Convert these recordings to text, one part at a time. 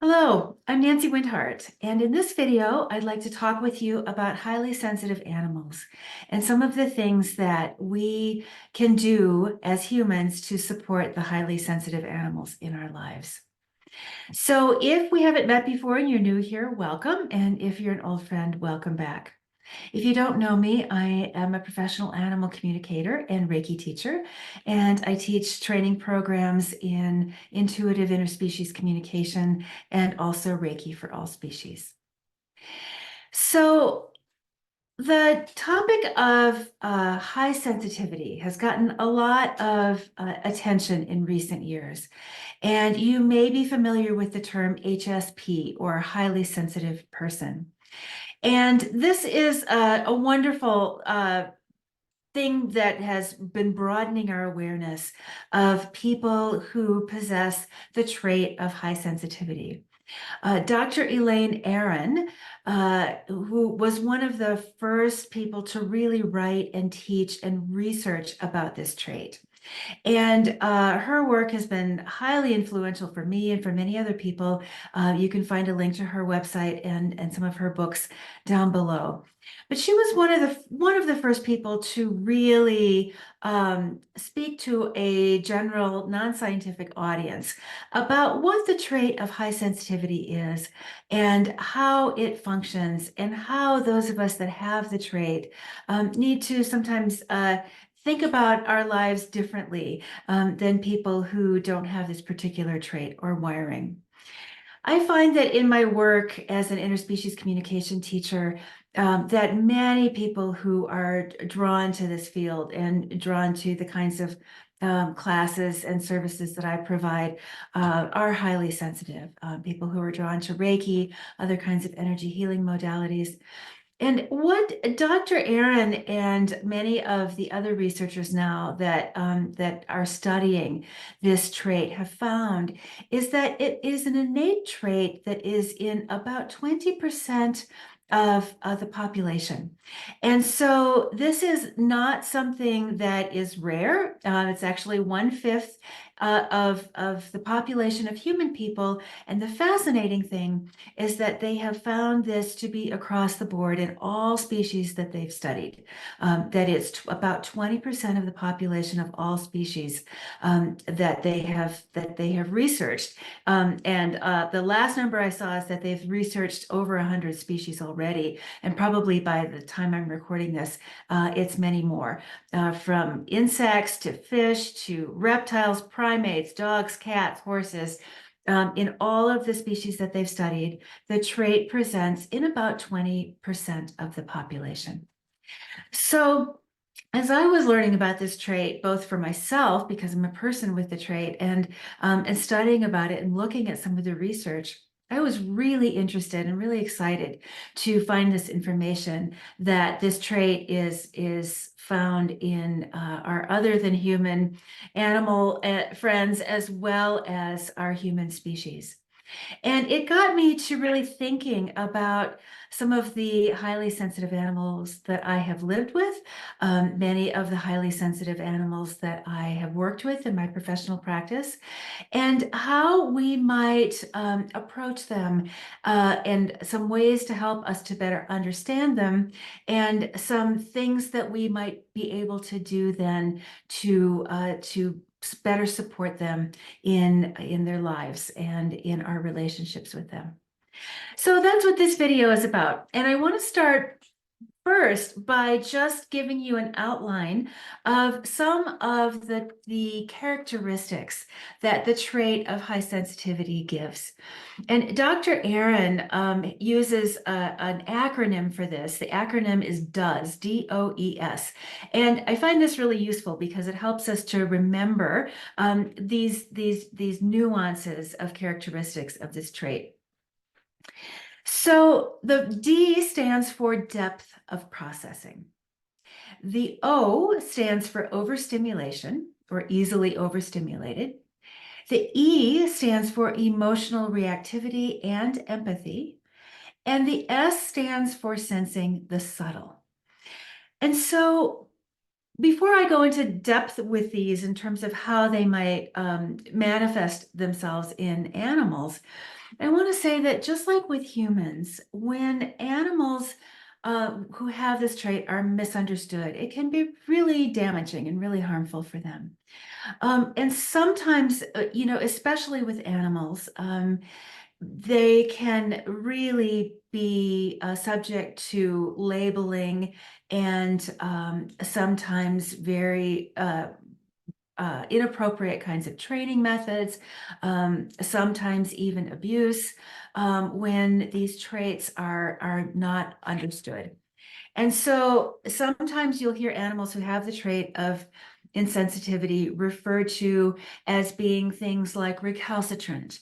Hello, I'm Nancy Windhart, and in this video, I'd like to talk with you about highly sensitive animals and some of the things that we can do as humans to support the highly sensitive animals in our lives. So if we haven't met before and you're new here, welcome. And if you're an old friend, welcome back. If you don't know me, I am a professional animal communicator and Reiki teacher, and I teach training programs in intuitive interspecies communication and also Reiki for all species. So the topic of high sensitivity has gotten a lot of attention in recent years, and you may be familiar with the term HSP or highly sensitive person. And this is a wonderful thing that has been broadening our awareness of people who possess the trait of high sensitivity. Dr. Elaine Aron, who was one of the first people to really write and teach and research about this trait. And her work has been highly influential for me and for many other people. You can find a link to her website and some of her books down below. But she was one of the first people to really speak to a general non-scientific audience about what the trait of high sensitivity is and how it functions and how those of us that have the trait need to sometimes think about our lives differently than people who don't have this particular trait or wiring. I find that in my work as an interspecies communication teacher, that many people who are drawn to this field and drawn to the kinds of classes and services that I provide are highly sensitive. People who are drawn to Reiki, other kinds of energy healing modalities. And what Dr. Aaron and many of the other researchers now that are studying this trait have found is that it is an innate trait that is in about 20% of the population. And so this is not something that is rare. It's actually 1/5 of the population of human people. And the fascinating thing is that they have found this to be across the board in all species that they've studied. That it's about 20% of the population of all species that they have researched. And the last number I saw is that they've researched over 100 species already, and probably by the time I'm recording this, it's many more, from insects to fish to reptiles, primates, dogs, cats, horses. In all of the species that they've studied, the trait presents in about 20% of the population. So as I was learning about this trait, both for myself, because I'm a person with the trait, and studying about it and looking at some of the research, I was really interested and really excited to find this information that this trait is found in our other than human animal friends as well as our human species. And it got me to really thinking about some of the highly sensitive animals that I have lived with, many of the highly sensitive animals that I have worked with in my professional practice, and how we might approach them, and some ways to help us to better understand them, and some things that we might be able to do then to better support them in their lives and in our relationships with them. So that's what this video is about. And I want to start first by just giving you an outline of some of the characteristics that the trait of high sensitivity gives. And Dr. Aaron uses an acronym for this. The acronym is DOES, D-O-E-S. And I find this really useful because it helps us to remember these nuances of characteristics of this trait. So the D stands for depth of processing. The O stands for overstimulation or easily overstimulated. The E stands for emotional reactivity and empathy. And the S stands for sensing the subtle. And so Before I go into depth with these in terms of how they might manifest themselves in animals, I want to say that just like with humans, when animals who have this trait are misunderstood, it can be really damaging and really harmful for them. And sometimes, especially with animals, they can really be subject to labeling and sometimes very inappropriate kinds of training methods, sometimes even abuse, when these traits are not understood. And so sometimes you'll hear animals who have the trait of insensitivity referred to as being things like recalcitrant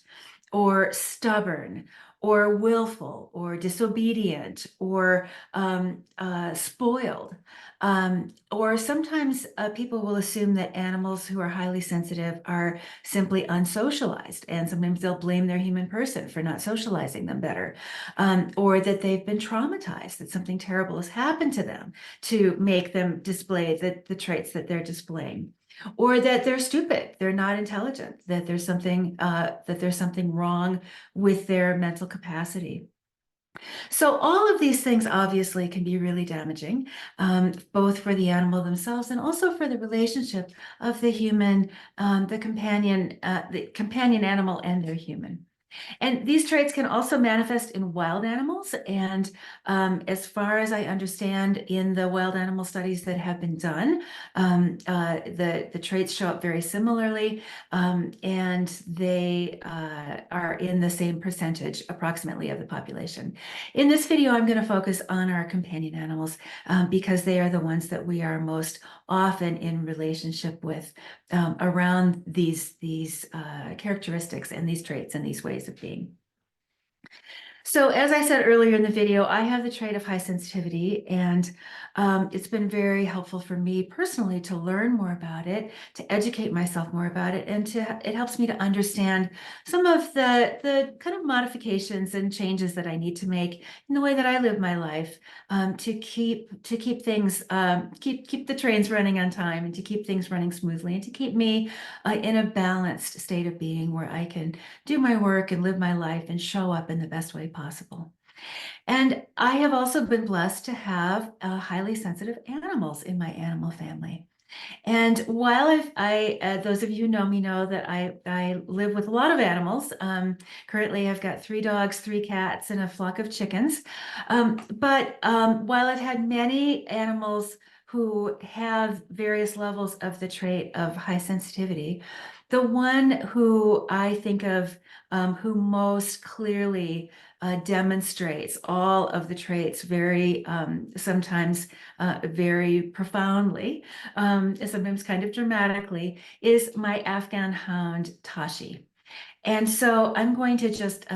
or stubborn or willful or disobedient or spoiled. Or sometimes people will assume that animals who are highly sensitive are simply unsocialized, and sometimes they'll blame their human person for not socializing them better, or that they've been traumatized, that something terrible has happened to them to make them display the traits that they're displaying. Or that they're stupid, they're not intelligent, that there's something wrong with their mental capacity. So all of these things obviously can be really damaging, both for the animal themselves and also for the relationship of the human, the companion animal and their human. And these traits can also manifest in wild animals. And as far as I understand, in the wild animal studies that have been done, the traits show up very similarly, and they are in the same percentage, approximately, of the population. In this video, I'm going to focus on our companion animals because they are the ones that we are most often in relationship with around these characteristics and these traits and these ways of being. So as I said earlier in the video, I have the trait of high sensitivity, and it's been very helpful for me personally to learn more about it, to educate myself more about it, and it helps me to understand some of the kind of modifications and changes that I need to make in the way that I live my life, to keep things keep the trains running on time, and to keep things running smoothly, and to keep me in a balanced state of being where I can do my work and live my life and show up in the best way possible. And I have also been blessed to have highly sensitive animals in my animal family. And while those of you who know me know that I live with a lot of animals. Currently, I've got 3 dogs, 3 cats, and a flock of chickens. But while I've had many animals who have various levels of the trait of high sensitivity, the one who I think of who most clearly demonstrates all of the traits very sometimes very profoundly, sometimes kind of dramatically, is my Afghan hound, Tashi. And so I'm going to just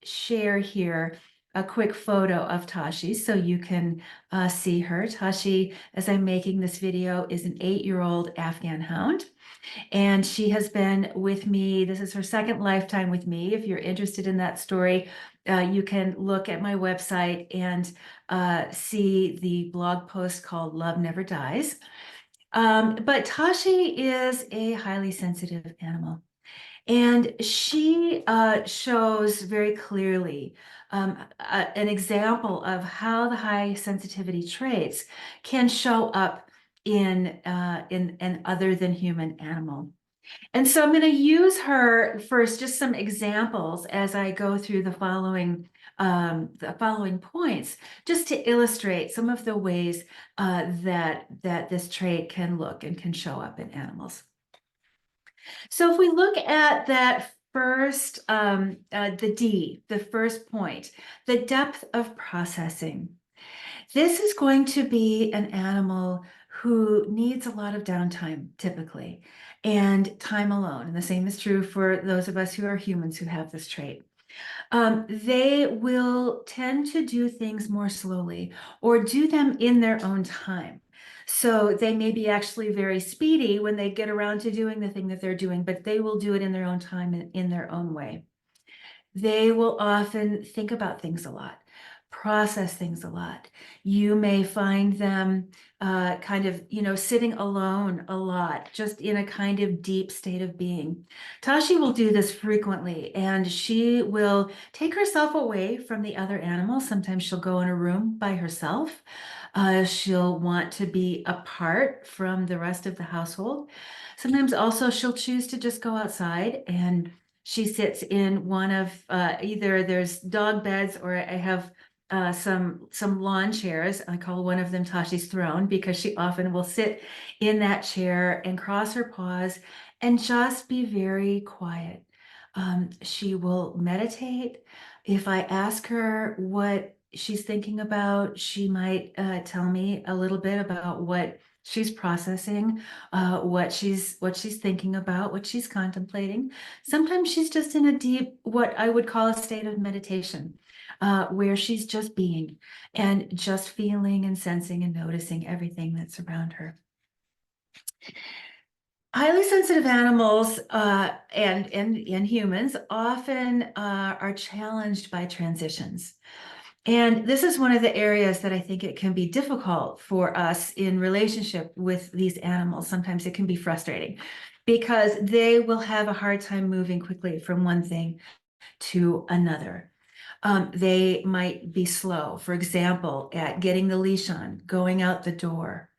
share here a quick photo of Tashi so you can see her. Tashi, as I'm making this video, is an 8-year-old Afghan hound. And she has been with me. This is her second lifetime with me. If you're interested in that story, you can look at my website and see the blog post called Love Never Dies. But Tashi is a highly sensitive animal. And she shows very clearly an example of how the high sensitivity traits can show up in an other than human animal. And so I'm going to use her first, just some examples as I go through the following points, just to illustrate some of the ways that this trait can look and can show up in animals. So if we look at that first, the first point, the depth of processing. This is going to be an animal who needs a lot of downtime, typically, and time alone. And the same is true for those of us who are humans who have this trait. They will tend to do things more slowly or do them in their own time. So they may be actually very speedy when they get around to doing the thing that they're doing, but they will do it in their own time and in their own way. They will often think about things a lot. process things a lot. You may find them kind of, sitting alone a lot, just in a kind of deep state of being. Tashi will do this frequently, and she will take herself away from the other animals. Sometimes she'll go in a room by herself. She'll want to be apart from the rest of the household. Sometimes also she'll choose to just go outside, and she sits in one of either there's dog beds, or I have some lawn chairs. I call one of them Tashi's throne, because she often will sit in that chair and cross her paws and just be very quiet. She will meditate. If I ask her what she's thinking about, she might tell me a little bit about what she's processing, what she's thinking about, what she's contemplating. Sometimes she's just in a deep, what I would call a state of meditation, where she's just being and just feeling and sensing and noticing everything that's around her. Highly sensitive animals and humans often are challenged by transitions. And this is one of the areas that I think it can be difficult for us in relationship with these animals. Sometimes it can be frustrating because they will have a hard time moving quickly from one thing to another. They might be slow, for example, at getting the leash on, going out the door.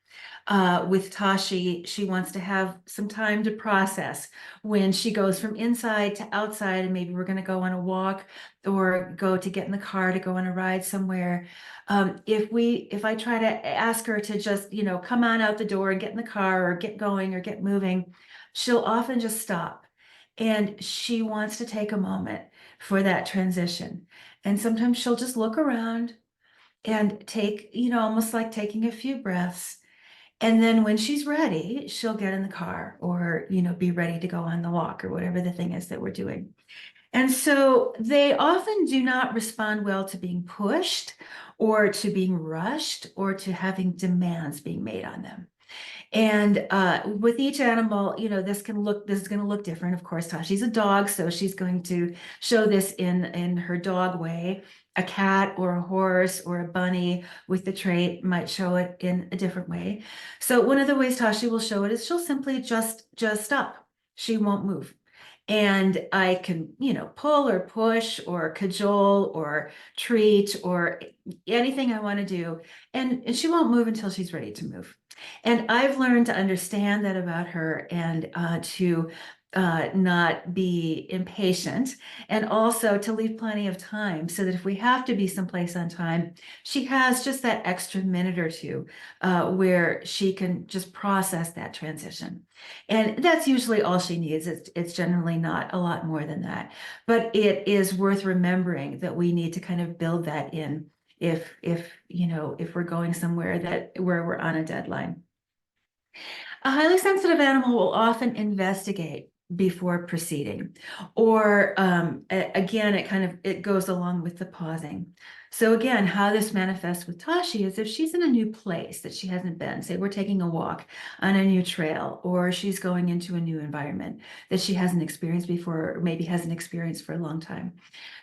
With Tashi, she wants to have some time to process when she goes from inside to outside, and maybe we're going to go on a walk or go to get in the car to go on a ride somewhere. If I try to ask her to just, come on out the door and get in the car or get going or get moving, she'll often just stop. And she wants to take a moment for that transition. And sometimes she'll just look around and take, almost like taking a few breaths. And then when she's ready, she'll get in the car or, be ready to go on the walk or whatever the thing is that we're doing. And so they often do not respond well to being pushed or to being rushed or to having demands being made on them. And with each animal, this is going to look different. Of course, Tashi's a dog, so she's going to show this in her dog way. A cat or a horse or a bunny with the trait might show it in a different way. So one of the ways Tashi will show it is she'll simply just stop. She won't move. And I can, pull or push or cajole or treat or anything I want to do. And she won't move until she's ready to move. And I've learned to understand that about her, and to not be impatient, and also to leave plenty of time so that if we have to be someplace on time, she has just that extra minute or two where she can just process that transition. And that's usually all she needs. It's generally not a lot more than that. But it is worth remembering that we need to kind of build that in if we're going somewhere where we're on a deadline. A highly sensitive animal will often investigate before proceeding, or again, it goes along with the pausing. So again, how this manifests with Tashi is if she's in a new place that she hasn't been, say we're taking a walk on a new trail, or she's going into a new environment that she hasn't experienced before, or maybe hasn't experienced for a long time,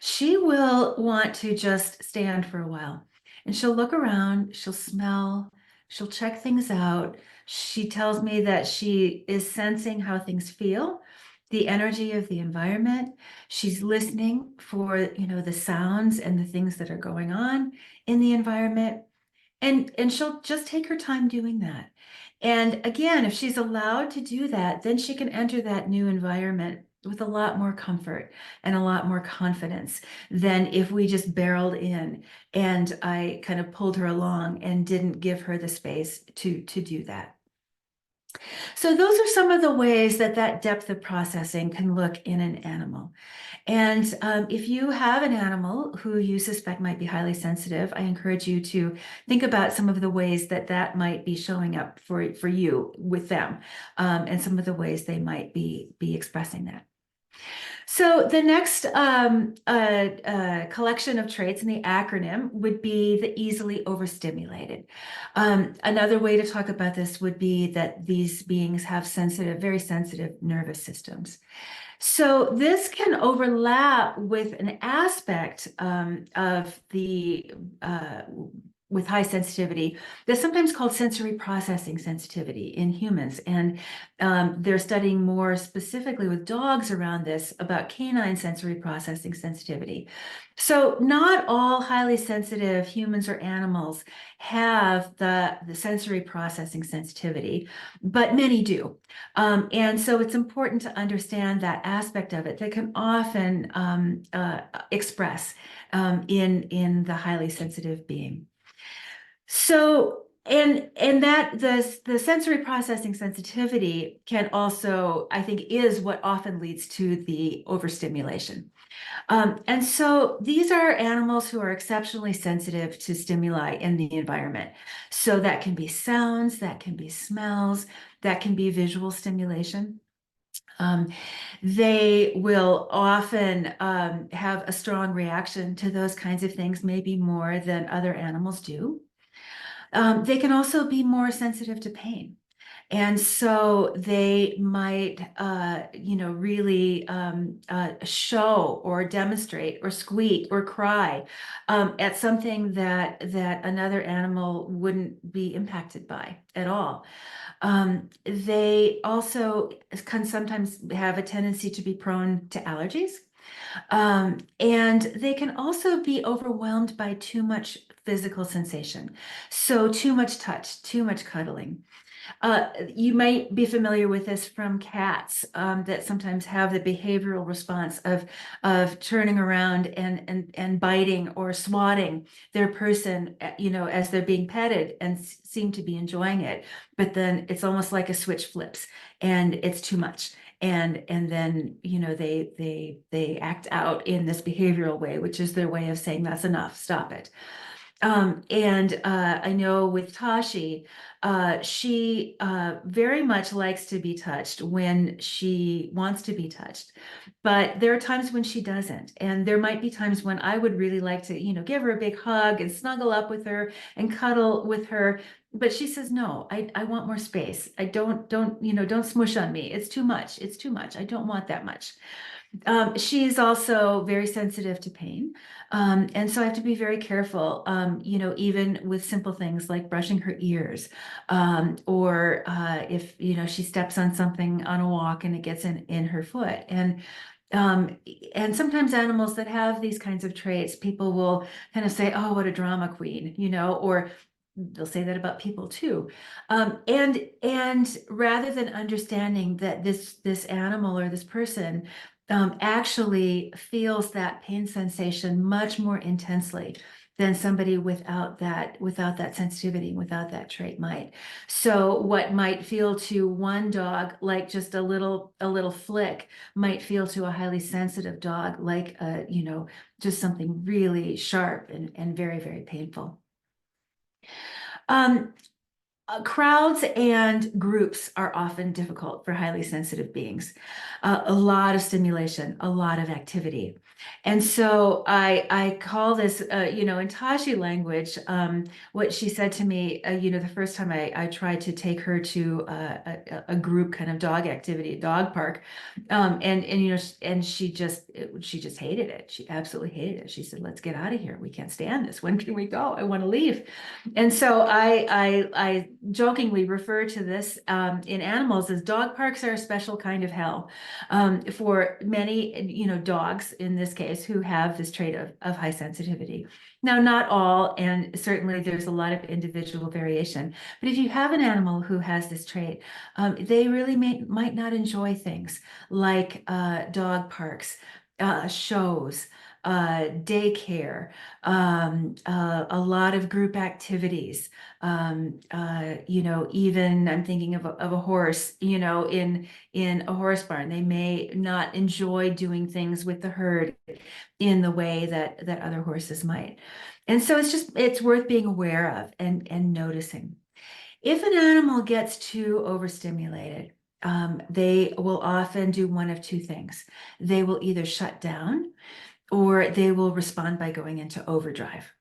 she will want to just stand for a while, and she'll look around, she'll smell, she'll check things out. She tells me that she is sensing how things feel, the energy of the environment. She's listening for, the sounds and the things that are going on in the environment. And she'll just take her time doing that. And again, if she's allowed to do that, then she can enter that new environment with a lot more comfort and a lot more confidence than if we just barreled in and I kind of pulled her along and didn't give her the space to do that. So those are some of the ways that depth of processing can look in an animal. And if you have an animal who you suspect might be highly sensitive, I encourage you to think about some of the ways that might be showing up for you with them, and some of the ways they might be expressing that. So the next collection of traits in the acronym would be the easily overstimulated. Another way to talk about this would be that these beings have very sensitive nervous systems. So this can overlap with an aspect of the with high sensitivity that's sometimes called sensory processing sensitivity in humans. And they're studying more specifically with dogs around this about canine sensory processing sensitivity. So not all highly sensitive humans or animals have the sensory processing sensitivity, but many do. And so it's important to understand that aspect of it that can often express in the highly sensitive being. So, and that the sensory processing sensitivity can also, I think, is what often leads to the overstimulation. And so these are animals who are exceptionally sensitive to stimuli in the environment. So that can be sounds, that can be smells, that can be visual stimulation. Um, they will often have a strong reaction to those kinds of things, maybe more than other animals do. They can also be more sensitive to pain. And so they might, really show or demonstrate or squeak or cry at something that another animal wouldn't be impacted by at all. They also can sometimes have a tendency to be prone to allergies. And they can also be overwhelmed by too much physical sensation. So too much touch, too much cuddling. You might be familiar with this from cats that sometimes have the behavioral response of turning around and biting or swatting their person, as they're being petted and seem to be enjoying it. But then it's almost like a switch flips and it's too much. And then they act out in this behavioral way, which is their way of saying that's enough, stop it. And I know with Tashi, she very much likes to be touched when she wants to be touched. But there are times when she doesn't. And there might be times when I would really like to, give her a big hug and snuggle up with her and cuddle with her. But she says, no, I want more space. I don't smush on me. It's too much. It's too much. I don't want that much. She's also very sensitive to pain. And so I have to be very careful, even with simple things like brushing her ears, or if, she steps on something on a walk and it gets in her foot. Um, and sometimes animals that have these kinds of traits, people will kind of say, oh, what a drama queen, or they'll say that about people too. And rather than understanding that this animal or this person actually feels that pain sensation much more intensely than somebody without that sensitivity, without that trait might. So what might feel to one dog like just a little flick might feel to a highly sensitive dog like just something really sharp and very, very painful. Um, Crowds and groups are often difficult for highly sensitive beings. A lot of stimulation, a lot of activity. And so I call this, in Tashi language, what she said to me, the first time I tried to take her to a group kind of dog activity, a dog park, and she just hated it. She absolutely hated it. She said, "Let's get out of here. We can't stand this. When can we go? I want to leave." And so I jokingly refer to this in animals as dog parks are a special kind of hell for many, dogs in this case who have this trait of high sensitivity. Now, not all, and certainly there's a lot of individual variation, but if you have an animal who has this trait, they really might not enjoy things like dog parks, shows, daycare, a lot of group activities. Even I'm thinking of a horse, in a horse barn. They may not enjoy doing things with the herd in the way that other horses might. And so it's worth being aware of and noticing. If an animal gets too overstimulated, they will often do one of two things. They will either shut down or they will respond by going into overdrive.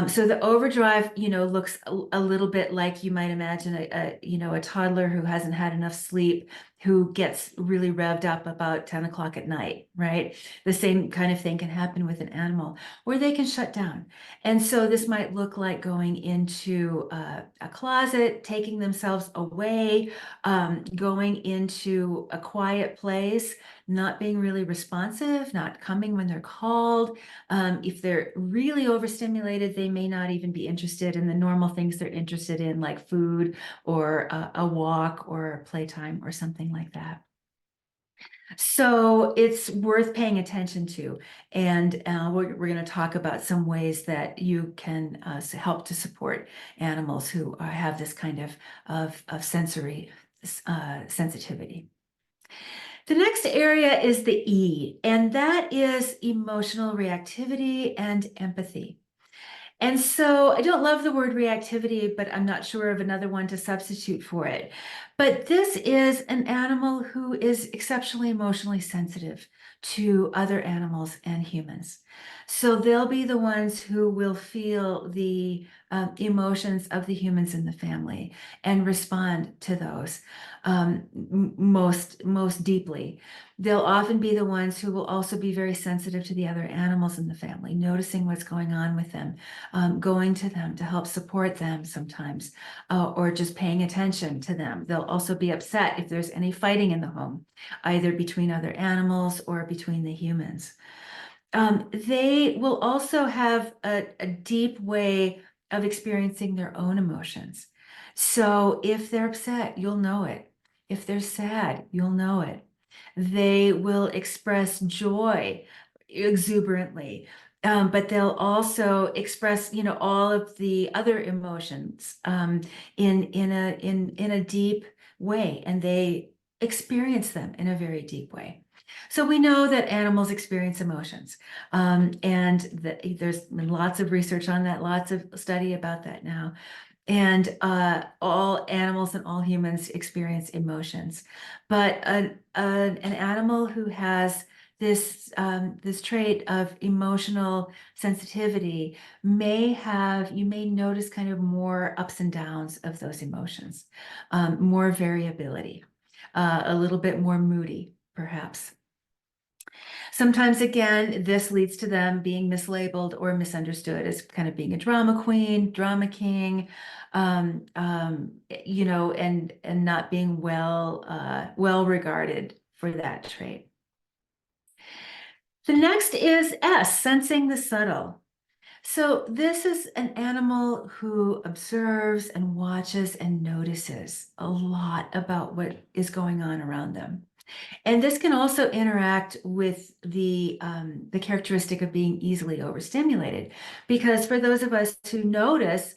So the overdrive, looks a little bit like you might imagine a toddler who hasn't had enough sleep, who gets really revved up about 10 o'clock at night, right? The same kind of thing can happen with an animal, or they can shut down. And so this might look like going into a closet, taking themselves away, going into a quiet place, not being really responsive, not coming when they're called. If they're really overstimulated, they may not even be interested in the normal things they're interested in, like food or a walk or playtime or something like that. So it's worth paying attention to. And we're going to talk about some ways that you can help to support animals who have this kind of sensory sensitivity. The next area is the E, and that is emotional reactivity and empathy. And so I don't love the word reactivity, but I'm not sure of another one to substitute for it. But this is an animal who is exceptionally emotionally sensitive to other animals and humans. So they'll be the ones who will feel the emotions of the humans in the family and respond to those most deeply. They'll often be the ones who will also be very sensitive to the other animals in the family, noticing what's going on with them, going to them to help support them sometimes, or just paying attention to them. They'll also be upset if there's any fighting in the home, either between other animals or between the humans. They will also have a deep way of experiencing their own emotions. So if they're upset, you'll know it. If they're sad, you'll know it. They will express joy exuberantly, but they'll also express, all of the other emotions in a deep way, and they experience them in a very deep way. So we know that animals experience emotions, and there's been lots of research on that, lots of study about that now. And all animals and all humans experience emotions, but an animal who has this trait of emotional sensitivity you may notice kind of more ups and downs of those emotions, more variability, a little bit more moody, perhaps. Sometimes, again, this leads to them being mislabeled or misunderstood as kind of being a drama queen, drama king, and not being well regarded for that trait. The next is S, sensing the subtle. So this is an animal who observes and watches and notices a lot about what is going on around them. And this can also interact with the characteristic of being easily overstimulated, because for those of us who notice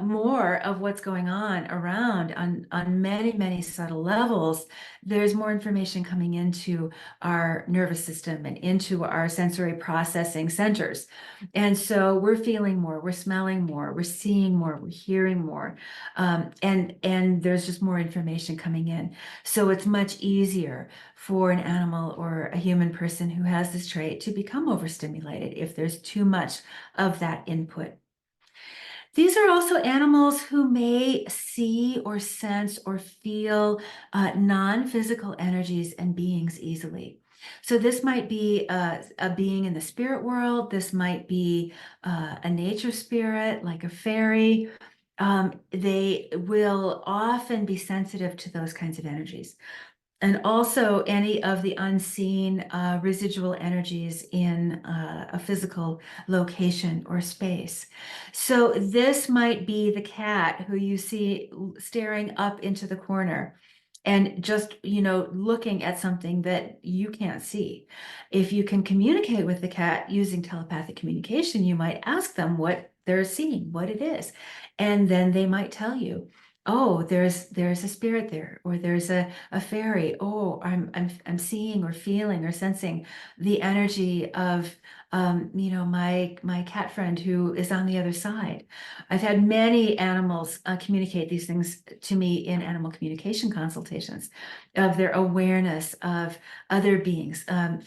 more of what's going on around on many, many subtle levels, there's more information coming into our nervous system and into our sensory processing centers. And so we're feeling more, we're smelling more, we're seeing more, we're hearing more, and there's just more information coming in. So it's much easier for an animal or a human person who has this trait to become overstimulated if there's too much of that input. These are also animals who may see or sense or feel non-physical energies and beings easily. So this might be a being in the spirit world. This might be a nature spirit, like a fairy. They will often be sensitive to those kinds of energies. And also any of the unseen residual energies in a physical location or space. So this might be the cat who you see staring up into the corner and just, looking at something that you can't see. If you can communicate with the cat using telepathic communication, you might ask them what they're seeing, what it is. And then they might tell you, oh, there's a spirit there, or there's a fairy. Oh, I'm seeing or feeling or sensing the energy of my cat friend who is on the other side. I've had many animals communicate these things to me in animal communication consultations, of their awareness of other beings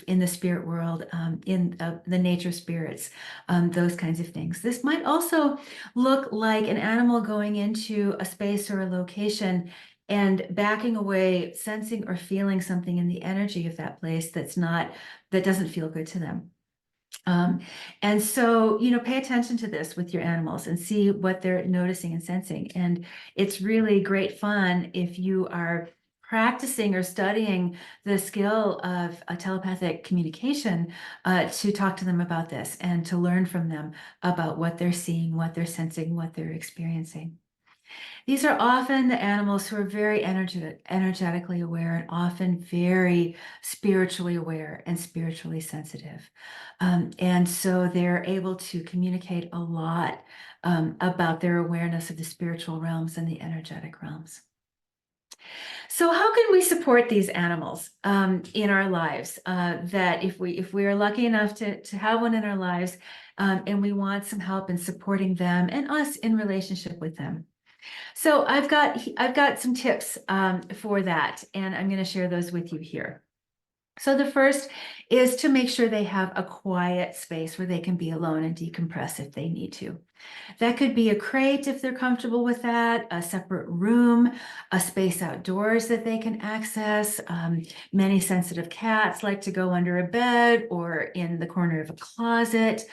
in the spirit world, in the nature spirits, those kinds of things. This might also look like an animal going into a space or a location and backing away, sensing or feeling something in the energy of that place that doesn't feel good to them. And so, pay attention to this with your animals and see what they're noticing and sensing. And it's really great fun if you are practicing or studying the skill of a telepathic communication, to talk to them about this and to learn from them about what they're seeing, what they're sensing, what they're experiencing. These are often the animals who are very energetically aware and often very spiritually aware and spiritually sensitive. And so they're able to communicate a lot about their awareness of the spiritual realms and the energetic realms. So how can we support these animals in our lives? That if we are lucky enough to have one in our lives, and we want some help in supporting them and us in relationship with them. So I've got some tips for that, and I'm going to share those with you here. So the first is to make sure they have a quiet space where they can be alone and decompress if they need to. That could be a crate if they're comfortable with that, a separate room, a space outdoors that they can access. Many sensitive cats like to go under a bed or in the corner of a closet.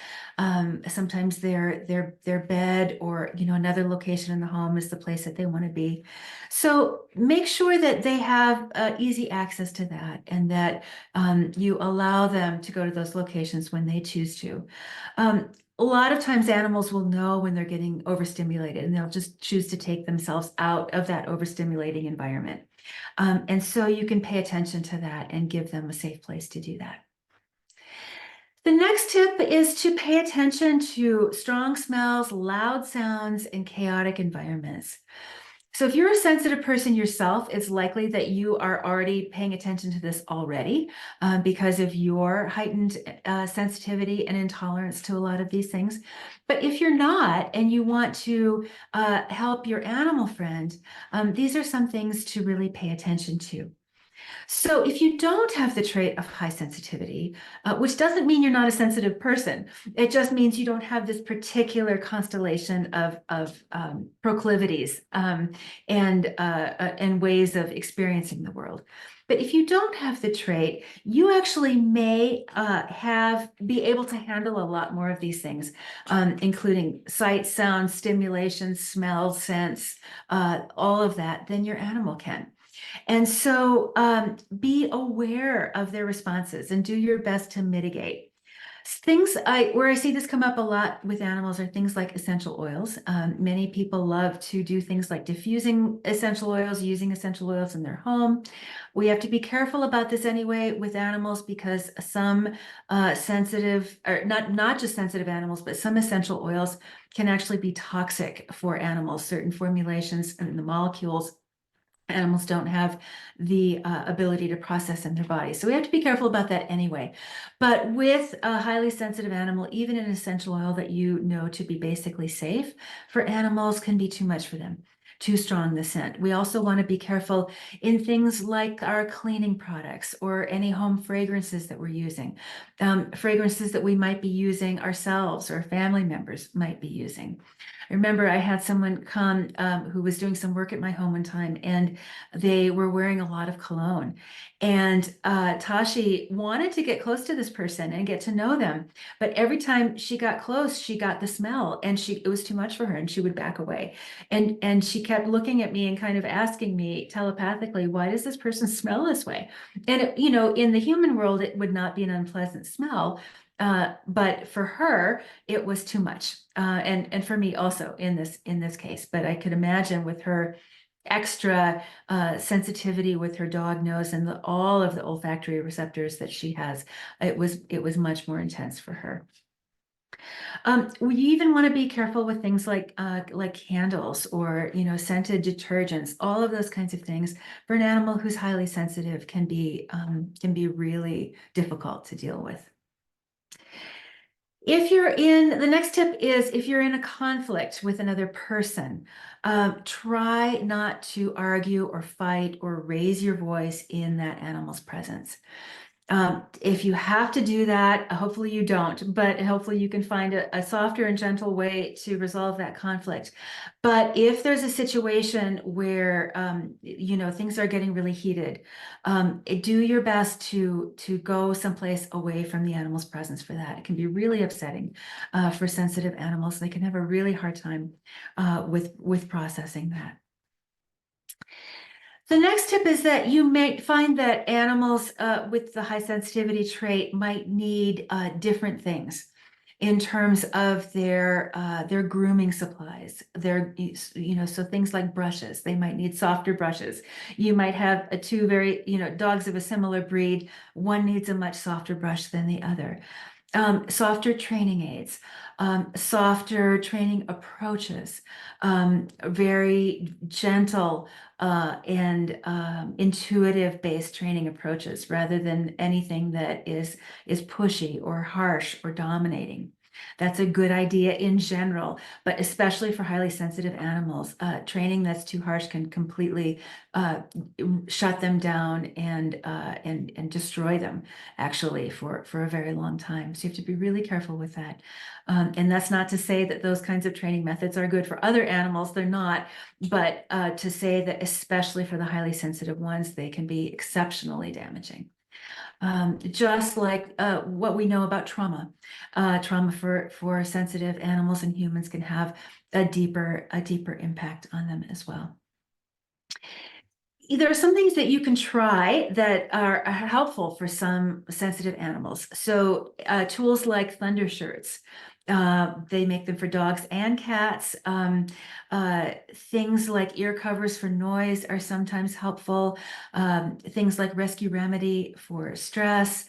Sometimes their bed or another location in the home is the place that they want to be. So make sure that they have easy access to that, and that you allow them to go to those locations when they choose to. A lot of times animals will know when they're getting overstimulated, and they'll just choose to take themselves out of that overstimulating environment. And so you can pay attention to that and give them a safe place to do that. The next tip is to pay attention to strong smells, loud sounds, and chaotic environments. So if you're a sensitive person yourself, it's likely that you are already paying attention to this already, because of your heightened sensitivity and intolerance to a lot of these things. But if you're not and you want to help your animal friend, these are some things to really pay attention to. So if you don't have the trait of high sensitivity, which doesn't mean you're not a sensitive person, it just means you don't have this particular constellation of proclivities, and ways of experiencing the world. But if you don't have the trait, you actually may be able to handle a lot more of these things, including sight, sound, stimulation, smell, sense, all of that, than your animal can. And so be aware of their responses and do your best to mitigate. Where I see this come up a lot with animals are things like essential oils. Many people love to do things like diffusing essential oils, using essential oils in their home. We have to be careful about this anyway with animals, because some sensitive, or not just sensitive animals, but some essential oils can actually be toxic for animals. Certain formulations and the molecules animals don't have the ability to process in their bodies. So we have to be careful about that anyway. But with a highly sensitive animal, even an essential oil that you know to be basically safe for animals can be too much for them. Too strong the scent. We also want to be careful in things like our cleaning products or any home fragrances that we're using, fragrances that we might be using ourselves or family members might be using. I remember I had someone come who was doing some work at my home one time, and they were wearing a lot of cologne. And Tashi wanted to get close to this person and get to know them. But every time she got close, she got the smell, and it was too much for her, and she would back away. And she kept looking at me and kind of asking me telepathically, why does this person smell this way? And in the human world, it would not be an unpleasant smell. But for her, it was too much, and for me also in this case. But I could imagine with her extra sensitivity with her dog nose and all of the olfactory receptors that she has, it was much more intense for her. We even want to be careful with things like candles or scented detergents. All of those kinds of things for an animal who's highly sensitive can be really difficult to deal with. The next tip is if you're in a conflict with another person, try not to argue or fight or raise your voice in that animal's presence. If you have to do that, hopefully you don't, but hopefully you can find a softer and gentle way to resolve that conflict. But if there's a situation where things are getting really heated, do your best to go someplace away from the animal's presence for that. It can be really upsetting for sensitive animals. They can have a really hard time with processing that. The next tip is that you may find that animals with the high sensitivity trait might need different things in terms of their grooming supplies. So things like brushes, they might need softer brushes. You might have two dogs of a similar breed. One needs a much softer brush than the other. Softer training aids, softer training approaches, very gentle and intuitive based training approaches rather than anything that is pushy or harsh or dominating. That's a good idea in general, but especially for highly sensitive animals. Training that's too harsh can completely shut them down and destroy them actually for a very long time. So you have to be really careful with that. And that's not to say that those kinds of training methods are good for other animals. They're not, but to say that especially for the highly sensitive ones, they can be exceptionally damaging. Just like what we know about trauma. Trauma for sensitive animals and humans can have a deeper impact on them as well. There are some things that you can try that are helpful for some sensitive animals. So tools like thunder shirts, they make them for dogs and cats. Things like ear covers for noise are sometimes helpful. Things like Rescue Remedy for stress.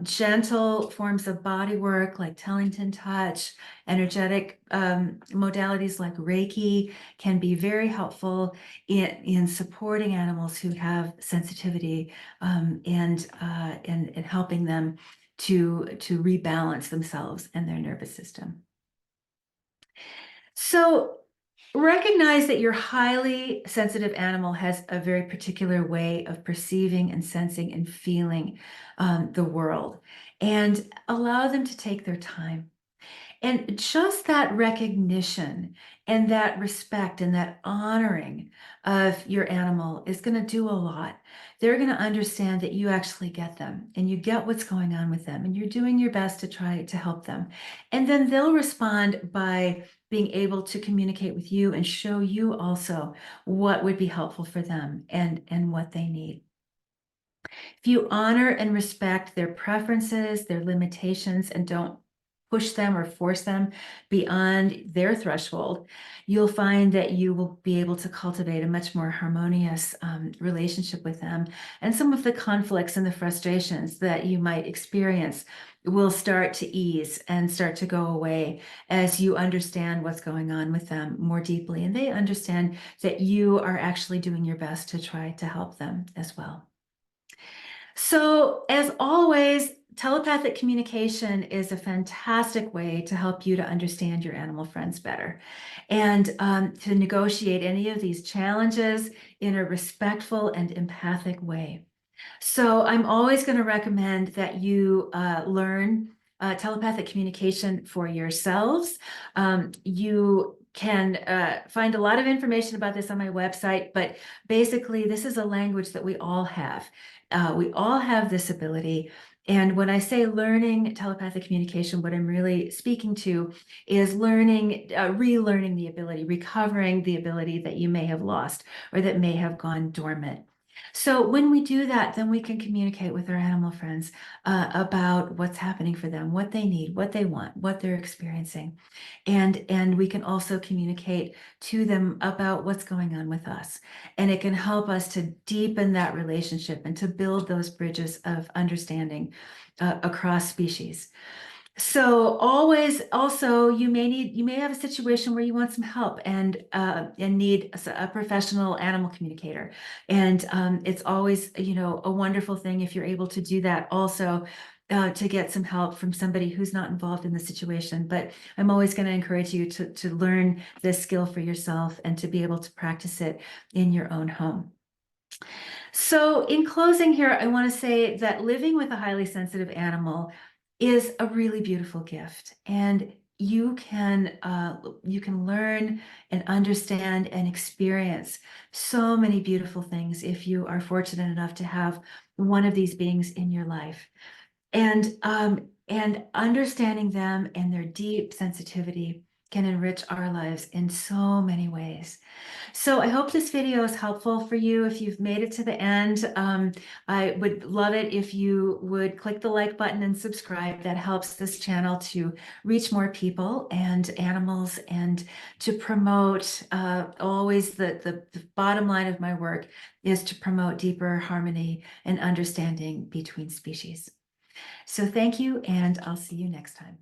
Gentle forms of body work like Tellington touch, energetic modalities like Reiki can be very helpful in supporting animals who have sensitivity and helping them to rebalance themselves and their nervous system. So recognize that your highly sensitive animal has a very particular way of perceiving and sensing and feeling the world, and allow them to take their time. And just that recognition and that respect and that honoring of your animal is going to do a lot. They're going to understand that you actually get them and you get what's going on with them and you're doing your best to try to help them. And then they'll respond by being able to communicate with you and show you also what would be helpful for them and what they need. If you honor and respect their preferences, their limitations, and don't push them or force them beyond their threshold, you'll find that you will be able to cultivate a much more harmonious relationship with them. And some of the conflicts and the frustrations that you might experience will start to ease and start to go away as you understand what's going on with them more deeply. And they understand that you are actually doing your best to try to help them as well. So, as always, telepathic communication is a fantastic way to help you to understand your animal friends better and to negotiate any of these challenges in a respectful and empathic way. So, I'm always going to recommend that you learn telepathic communication for yourselves. You can find a lot of information about this on my website, but basically, this is a language that we all have. We all have this ability. And when I say learning telepathic communication, what I'm really speaking to is relearning the ability, recovering the ability that you may have lost or that may have gone dormant. So when we do that, then we can communicate with our animal friends about what's happening for them, what they need, what they want, what they're experiencing. And we can also communicate to them about what's going on with us. And it can help us to deepen that relationship and to build those bridges of understanding across species. So always also you may have a situation where you want some help and need a professional animal communicator. And it's always, a wonderful thing if you're able to do that also to get some help from somebody who's not involved in the situation. But I'm always going to encourage you to learn this skill for yourself and to be able to practice it in your own home. So in closing here, I want to say that living with a highly sensitive animal is a really beautiful gift, and you can learn and understand and experience so many beautiful things if you are fortunate enough to have one of these beings in your life. And understanding them and their deep sensitivity can enrich our lives in so many ways. So I hope this video is helpful for you. If you've made it to the end, I would love it if you would click the like button and subscribe. That helps this channel to reach more people and animals, and to promote, always the bottom line of my work is to promote deeper harmony and understanding between species. So thank you, and I'll see you next time.